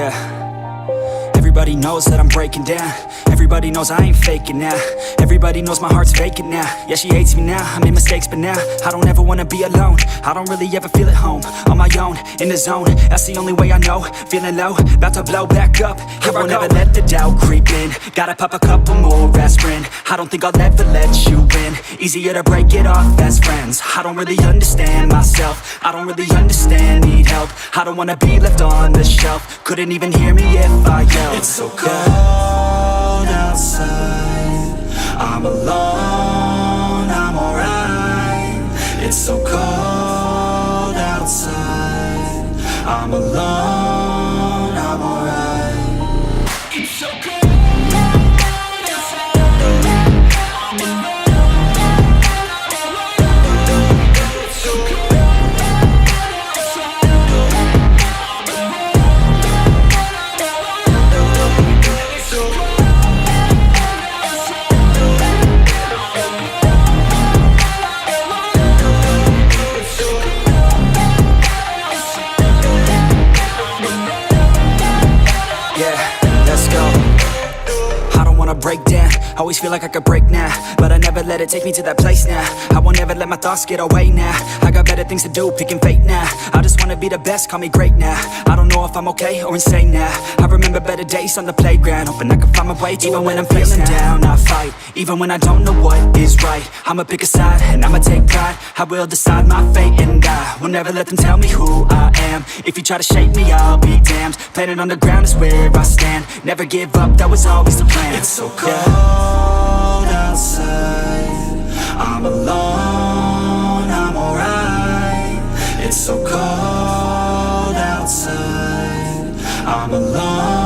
Yeah. Everybody knows that I'm breaking down. Everybody knows I ain't faking now. Everybody knows my heart's vacant now. Yeah, she hates me now, I made mistakes but now I don't ever wanna be alone. I don't really ever feel at home. On my own, in the zone, that's the only way I know. Feeling low, about to blow back up. I won't ever let the doubt creep in. Gotta pop a couple more aspirin. I don't think I'll ever let you in. Easier to break it off best friends. I don't really understand myself. I don't really understand, need help. I don't wanna be left on the shelf. Couldn't even hear me if I yelled. It's so cold outside, I'm alone, I'm alright. It's so cold outside, I'm alone, I'm alright. It's so cold. Break down, always feel like I could break now, but I never let it take me to that place now. I won't ever let my thoughts get away now. I got better things to do, picking fate now. I just wanna be the best, call me great now. I don't know if I'm okay or insane now. I remember better days on the playground, hoping I can find my way to even when I'm feeling down, I fight. Even when I don't know what is right, I'ma pick a side and I'ma take pride. I will decide my fate and I will never let them tell me who I am. If you try to shake me, I'll be damned. Planet on the ground is where I stand. Never give up, that was always the plan. It's so cold outside, I'm alone, I'm alright. It's so cold outside, I'm alone.